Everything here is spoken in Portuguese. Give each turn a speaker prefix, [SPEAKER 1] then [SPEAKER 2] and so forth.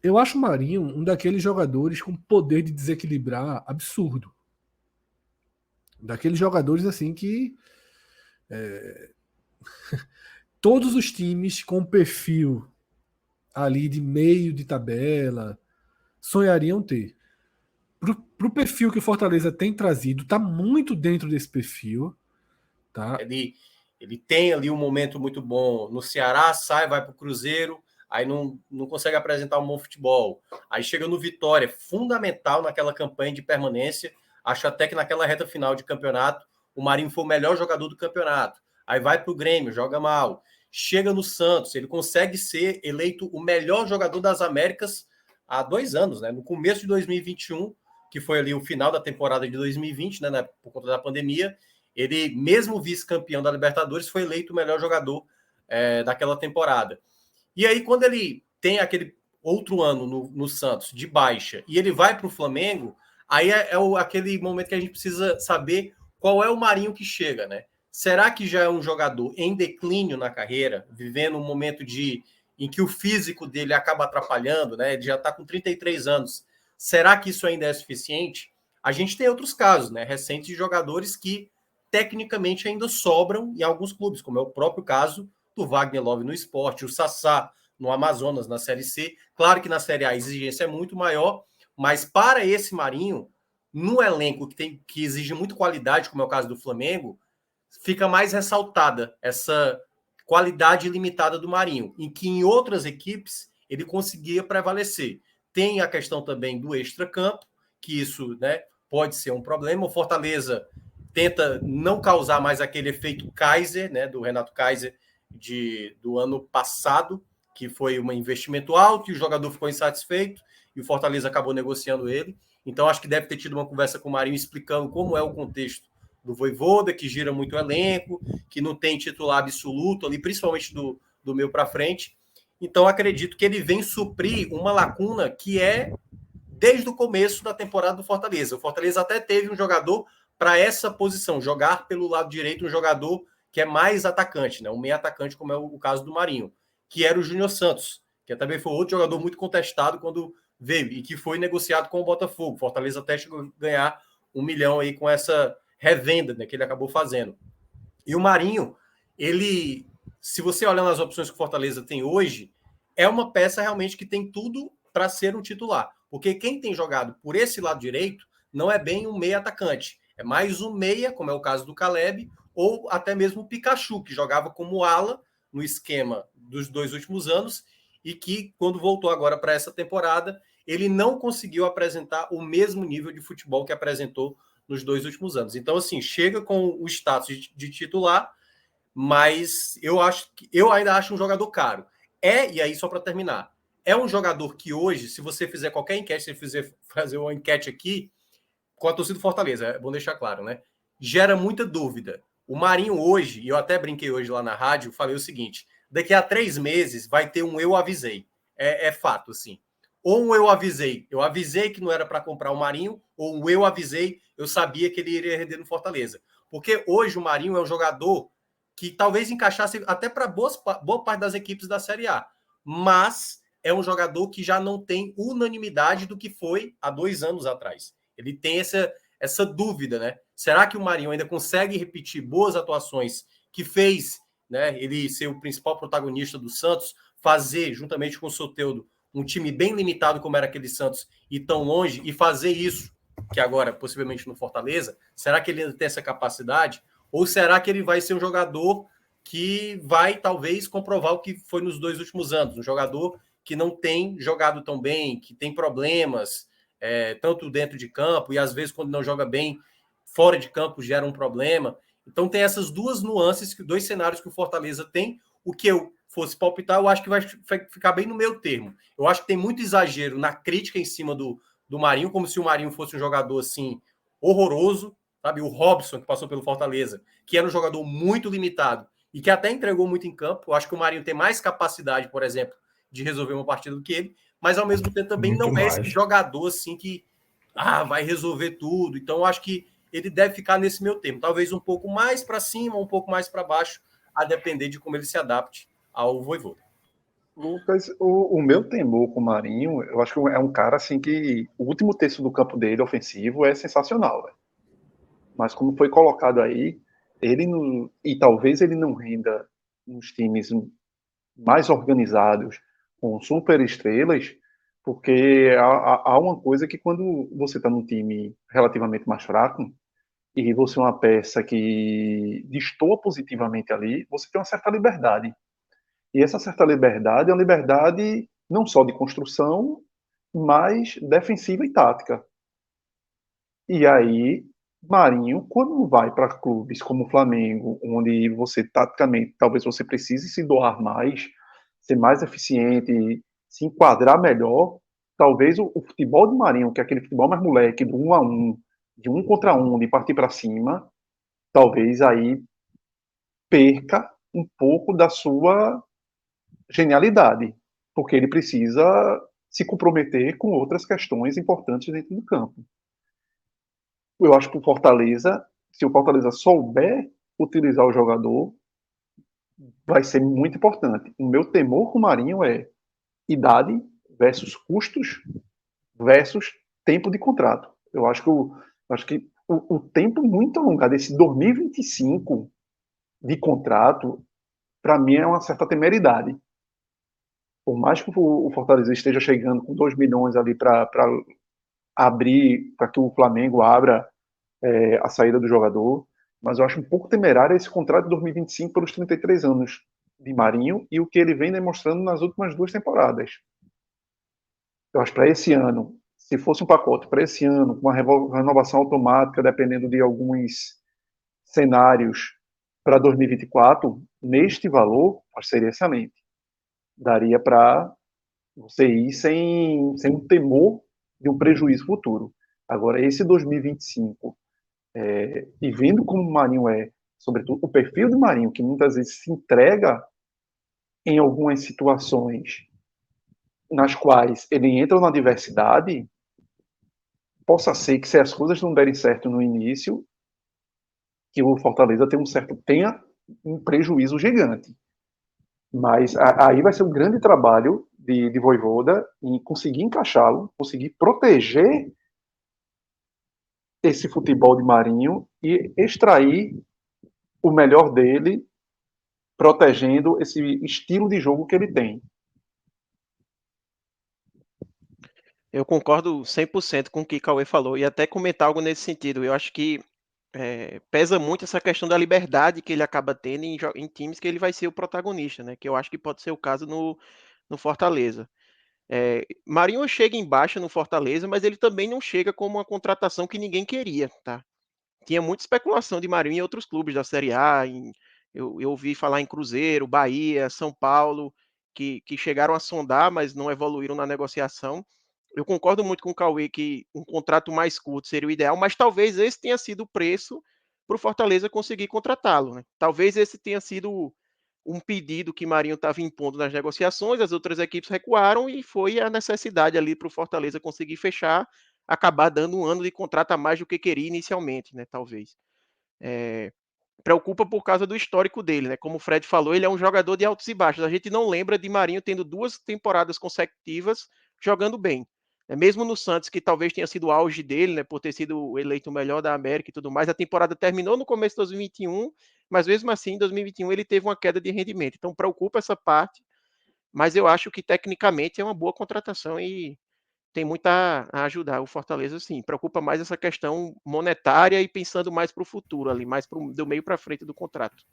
[SPEAKER 1] Eu acho o Marinho um daqueles jogadores com poder de desequilibrar absurdo. Daqueles jogadores assim que todos os times com perfil ali de meio de tabela sonhariam ter. Pro perfil que o Fortaleza tem trazido, tá muito dentro desse perfil, tá?
[SPEAKER 2] Ele tem ali um momento muito bom no Ceará, sai, vai para o Cruzeiro, aí não consegue apresentar um bom futebol. Aí chega no Vitória, fundamental naquela campanha de permanência. Acho até que naquela reta final de campeonato, o Marinho foi o melhor jogador do campeonato. Aí vai para o Grêmio, joga mal. Chega no Santos, ele consegue ser eleito o melhor jogador das Américas há 2 anos, né? No começo de 2021, que foi ali o final da temporada de 2020, né? Por conta da pandemia. Ele, mesmo vice-campeão da Libertadores, foi eleito o melhor jogador daquela temporada. E aí, quando ele tem aquele outro ano no Santos, de baixa, e ele vai para o Flamengo, aí aquele momento que a gente precisa saber qual é o Marinho que chega, né? Será que já é um jogador em declínio na carreira, vivendo um momento em que o físico dele acaba atrapalhando, né? Ele já está com 33 anos. Será que isso ainda é suficiente? A gente tem outros casos, né? Recentes de jogadores que tecnicamente ainda sobram em alguns clubes, como é o próprio caso do Wagner Love no Sport, o Sassá no Amazonas, na Série C. Claro que na Série A a exigência é muito maior, mas para esse Marinho, no elenco que exige muito qualidade, como é o caso do Flamengo, fica mais ressaltada essa qualidade limitada do Marinho, em que em outras equipes ele conseguia prevalecer. Tem a questão também do extracampo, que isso, né, pode ser um problema. O Fortaleza tenta não causar mais aquele efeito Kaiser, né, do Renato Kaiser do ano passado, que foi um investimento alto e o jogador ficou insatisfeito e o Fortaleza acabou negociando ele. Então, acho que deve ter tido uma conversa com o Marinho explicando como é o contexto do Vojvoda, que gira muito o elenco, que não tem titular absoluto ali, principalmente do meio para frente. Então, acredito que ele vem suprir uma lacuna que é desde o começo da temporada do Fortaleza. O Fortaleza até teve um jogador para essa posição, jogar pelo lado direito, um jogador que é mais atacante, né? Um meio atacante, como é o caso do Marinho, que era o Júnior Santos, que também foi outro jogador muito contestado quando veio e que foi negociado com o Botafogo. Fortaleza até chegou a ganhar 1 milhão aí com essa revenda, né, que ele acabou fazendo. E o Marinho, ele, se você olhar nas opções que o Fortaleza tem hoje, é uma peça realmente que tem tudo para ser um titular. Porque quem tem jogado por esse lado direito não é bem um meia atacante. É mais um meia, como é o caso do Caleb, ou até mesmo o Pikachu, que jogava como ala no esquema dos 2 últimos anos e que, quando voltou agora para essa temporada, ele não conseguiu apresentar o mesmo nível de futebol que apresentou nos 2 últimos anos. Então, assim, chega com o status de titular, mas eu ainda acho um jogador caro. E aí, só para terminar, é um jogador que hoje, se você fizer qualquer enquete, se você fazer uma enquete aqui, com a torcida do Fortaleza, é bom deixar claro, né? Gera muita dúvida. O Marinho hoje, e eu até brinquei hoje lá na rádio, falei o seguinte: daqui a 3 meses vai ter um eu avisei. É fato, assim. Ou um eu avisei que não era para comprar o Marinho, ou um eu avisei, eu sabia que ele iria render no Fortaleza. Porque hoje o Marinho é um jogador que talvez encaixasse até para boa parte das equipes da Série A. Mas é um jogador que já não tem unanimidade do que foi há 2 anos atrás. Ele tem essa dúvida, né? Será que o Marinho ainda consegue repetir boas atuações que fez, né, ele ser o principal protagonista do Santos, fazer, juntamente com o Soteldo, um time bem limitado como era aquele Santos e tão longe, e fazer isso, que agora, possivelmente no Fortaleza, será que ele ainda tem essa capacidade? Ou será que ele vai ser um jogador que vai, talvez, comprovar o que foi nos 2 últimos anos? Um jogador que não tem jogado tão bem, que tem problemas, tanto dentro de campo, e às vezes, quando não joga bem, fora de campo gera um problema. Então, tem essas duas nuances, 2 cenários que o Fortaleza tem. O que eu fosse palpitar, eu acho que vai ficar bem no meio termo. Eu acho que tem muito exagero na crítica em cima do Marinho, como se o Marinho fosse um jogador assim horroroso, sabe? O Robson, que passou pelo Fortaleza, que era um jogador muito limitado e que até entregou muito em campo. Eu acho que o Marinho tem mais capacidade, por exemplo, de resolver uma partida do que ele, mas ao mesmo tempo também
[SPEAKER 3] Muito
[SPEAKER 2] não é esse
[SPEAKER 3] mais.
[SPEAKER 2] jogador assim que vai resolver tudo. Então, eu acho que ele deve ficar nesse meio termo, talvez um pouco mais para cima, um pouco mais para baixo, a depender de como ele se adapte ao Vojvoda.
[SPEAKER 3] Lucas, o meu temor com o Marinho, eu acho que é um cara assim que o último terço do campo dele ofensivo é sensacional, velho. Mas como foi colocado aí, ele não, e talvez ele não renda nos times mais organizados, com super estrelas, porque há uma coisa que quando você está num time relativamente mais fraco e você é uma peça que destoa positivamente ali, você tem uma certa liberdade. E essa certa liberdade é uma liberdade não só de construção, mas defensiva e tática. E aí, Marinho, quando vai para clubes como o Flamengo, onde você, taticamente, talvez você precise se doar mais, ser mais eficiente, se enquadrar melhor, talvez o futebol de Marinho, que é aquele futebol mais moleque, do 1 a 1, de 1 contra 1, de partir para cima, talvez aí perca um pouco da sua genialidade, porque ele precisa se comprometer com outras questões importantes dentro do campo. Eu acho que o Fortaleza, se o Fortaleza souber utilizar o jogador, vai ser muito importante. O meu temor com o Marinho é idade versus custos versus tempo de contrato. Eu acho que o tempo muito alongado, esse 2025 de contrato, para mim é uma certa temeridade. Por mais que o Fortaleza esteja chegando com 2 milhões ali para abrir, para que o Flamengo abra a saída do jogador, mas eu acho um pouco temerário esse contrato de 2025 pelos 33 anos de Marinho e o que ele vem demonstrando nas últimas 2 temporadas. Eu acho que para esse ano, se fosse um pacote para esse ano, com uma renovação automática, dependendo de alguns cenários para 2024, neste valor, acho que seria excelente. Daria para você ir sem um temor de um prejuízo futuro. Agora, esse 2025, e vendo como o Marinho é, sobretudo o perfil do Marinho, que muitas vezes se entrega em algumas situações nas quais ele entra na diversidade, possa ser que se as coisas não derem certo no início, que o Fortaleza tenha um prejuízo gigante. Mas aí vai ser um grande trabalho de Voivoda em conseguir encaixá-lo, conseguir proteger esse futebol de Marinho e extrair o melhor dele, protegendo esse estilo de jogo que ele tem.
[SPEAKER 4] Eu concordo 100% com o que Cauê falou e até comentar algo nesse sentido. Eu acho que pesa muito essa questão da liberdade que ele acaba tendo em times que ele vai ser o protagonista, né? Que eu acho que pode ser o caso no Fortaleza. Marinho chega em baixa no Fortaleza, mas ele também não chega como uma contratação que ninguém queria, tá? Tinha muita especulação de Marinho em outros clubes da Série A, eu ouvi falar em Cruzeiro, Bahia, São Paulo, que chegaram a sondar, mas não evoluíram na negociação. Eu concordo muito com o Cauê que um contrato mais curto seria o ideal, mas talvez esse tenha sido o preço para o Fortaleza conseguir contratá-lo. Né? Talvez esse tenha sido um pedido que Marinho estava impondo nas negociações, as outras equipes recuaram e foi a necessidade ali para o Fortaleza conseguir fechar, acabar dando um ano de contrato a mais do que queria inicialmente, né? Talvez. Preocupa por causa do histórico dele, né? Como o Fred falou, ele é um jogador de altos e baixos. A gente não lembra de Marinho tendo 2 temporadas consecutivas jogando bem. Mesmo no Santos, que talvez tenha sido o auge dele, né, por ter sido eleito o melhor da América e tudo mais, a temporada terminou no começo de 2021, mas mesmo assim, em 2021 ele teve uma queda de rendimento. Então preocupa essa parte, mas eu acho que tecnicamente é uma boa contratação e tem muito a ajudar o Fortaleza, sim. Preocupa mais essa questão monetária e pensando mais para o futuro ali, mais do meio para frente do contrato.